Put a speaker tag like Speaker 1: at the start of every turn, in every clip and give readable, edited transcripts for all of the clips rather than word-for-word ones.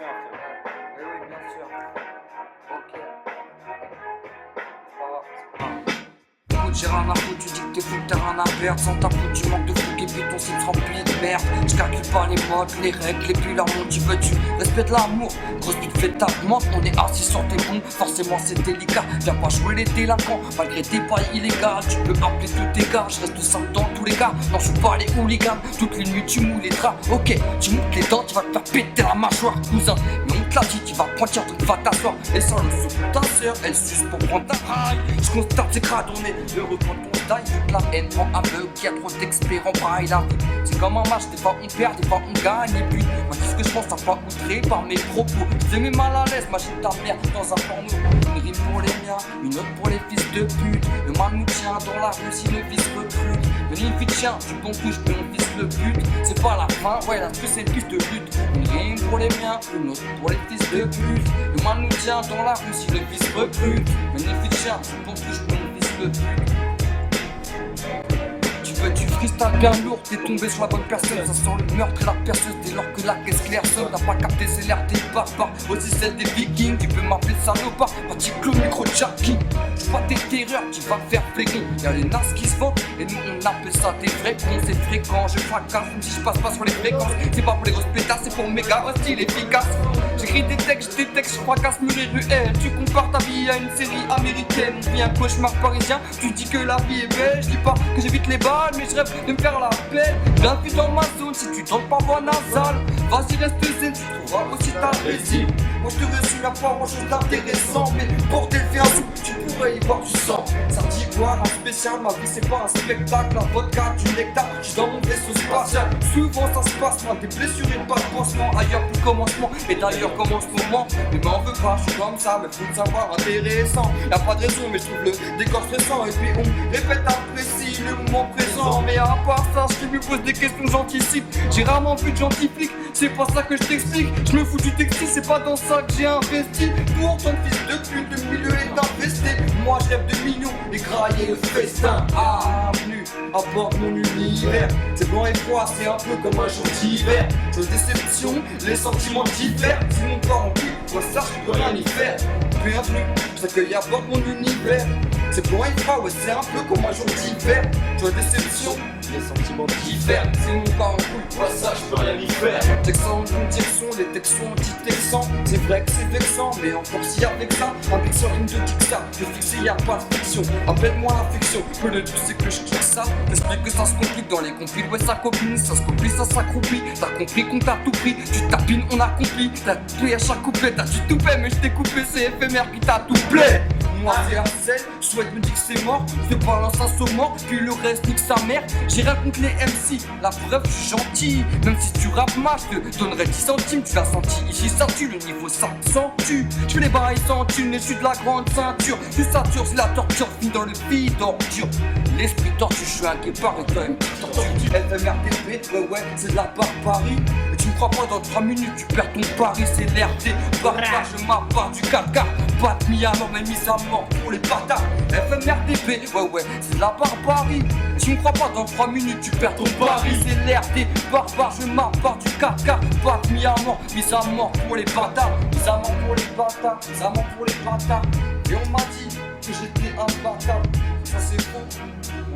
Speaker 1: refrain, frère.
Speaker 2: Oui, oui, bien sûr. Ok. J'ai rien à foutre, tu dis que t'es fou, que t'as rien à perdre. Sans ta faute, tu manques de fougue et puis ton slip rempli de merde. Je calcule pas les modes, les règles, et puis l'amour, tu veux, tu respectes l'amour. Grosse pute fait ta montre, on est assis sur tes bons, forcément c'est délicat. Viens pas jouer les délinquants, malgré tes pailles illégales. Tu peux appeler tous tes gars, je reste simple dans tous les cas. Non, je suis pas les hooligans, toutes les nuits tu moules les draps. Ok, tu montes les dents, tu vas te faire péter la mâchoire, cousin. Mais on te l'a dit, tu vas prendre tir, donc va t'asseoir. Et sans le sou, ta sœur, elle suce pour prendre ta raille. Je constate c'est crade, on est heureux quand on taille. Toute la haine rend aveugle, qui a trop d'expérience en braille. La vie, c'est comme un match, des fois on perd, des fois on gagne. Et puis, moi qu'est-ce que je pense, t'as pas outré par mes propos. Je mets mal à l'aise, imagine ta mère dans un porno. Une rime pour les miens, une autre pour les fils de pute. Le mal nous tient dans la rue si le vice recrute. Une ligne de chien, du bon touche, mais on vise le but. C'est pas la fin, ouais, là, que c'est plus de lutte. Une rime pour les miens, une autre pour les fils de pute. Le mal nous tient dans la rue si le vice recrute. Une ligne de chien, du bon touche, mais on vise le but. Tu freestyle bien lourd, t'es tombé sur la bonne personne. Ça sent le meurtre et la perceuse dès lors que la caisse claire sonne. T'as pas capté, c'est l'air des barbares, aussi celle des vikings. Tu peux m'appeler salopard, petit clown micro-jacking. J'suis pas tes terreurs, tu vas faire flégon. Y'a les nasses qui se vendent, et nous on appelle ça des vrais cons. C'est fréquent, je fracasse, même si je passe pas sur les fréquences. C'est pas pour les grosses pétasses, c'est pour méga style efficace. J'écris des textes, je fracasse mur et ruelle. Tu compares ta vie à une série américaine. On vit un cauchemar parisien, tu dis que la vie est belle. Je dis pas que j'évite les balles, mais je rêve de me faire la paix. Bienvenue dans ma zone si tu tentes pas voix nasale. Vas-y reste zen, tu trouveras aussi ta plaisir. Moi je te reçu la pas grand chose d'intéressant. Mais bordel fais un sou, tu pourrais y voir du sang. Ça dit quoi un spécial, ma vie c'est pas un spectacle. La vodka, du nectar, j'suis dans mon vaisseau spatial. Souvent ça se passe, moi des blessures et pas de pansement. Ailleurs plus commencement, et d'ailleurs comme en ce moment. Mais m'en veux pas, j'suis comme ça, mais faut le savoir intéressant. Y'a pas de raison, mais j'trouve le décor stressant. Et puis on répète apprécie le moment présent. Mais à part ça, je me pose des questions, j'anticipe. J'ai rarement vu de gentifique, c'est pas ça que je t'explique. Je me fous du textile, c'est pas dans ça que j'ai investi. Pour ton fils de pute, le milieu est infesté. Moi je rêve de millions et grailler le festin. Bienvenue à bord de mon univers. C'est blanc et froid, c'est un peu comme un jour d'hiver. De déception, les sentiments diffèrent. Si mon corps en cul, moi ça je peux rien y faire. Bienvenue, je t'accueille à bord de mon univers. C'est blanc et froid, ouais c'est un peu comme un jour d'hiver. De déception, les sentiments diffèrent. Si mon corps en couille, moi ça je peux rien y faire. Texan en direction, les textos anti-texans. C'est vrai que c'est vexant, mais encore si avec ça, avec ce rime de Dixa, je fixé y'a pas de fiction. Appelle-moi la fiction, que le truc c'est que je kiffe ça. T'expliques que ça se complique dans les conflits, ouais ça copine, ça se copie, ça s'accroupit. T'as compris qu'on t'a tout pris, tu tapines, on accomplit. T'as tout à chaque couplet, t'as du tout fait, mais je t'ai coupé, c'est éphémère qui t'a tout plaît. Moi c'est Arcel, souhaite me dire que c'est mort. Je te balance un saut mort, puis le reste nique sa mère. J'irai contre les MC, la preuve je suis gentil. Même si tu rappes mal, je te donnerai 10 centimes. Tu l'as senti, ici ça tue, le niveau s'accentue. Je fais les bails sans thune, mais je suis de la grande ceinture. Tu satures, c'est la torture, finis dans le vide d'ordure. L'esprit tortue, je suis un guépard et toi une petite tortue. FMRTP, ouais, c'est de la barbarie. Et tu me crois pas, dans 3 minutes, tu perds ton pari. C'est l'RT, barbare, je m'appart du caca. Pas de mis à mort, mais mise à mort pour les bâtards. FMRTP, ouais, c'est de la barbarie. Tu me crois pas, dans 3 minutes, tu perds ton pari. C'est l'RT, barbare, je m'appart du caca. Pas de mis à mort, mise à mort pour les bâtards. Mise à mort pour les bâtards, mise à mort pour les bâtards. Et on m'a dit que j'étais imbattable. Ça c'est faux,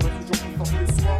Speaker 2: on a toujours confiance le soir.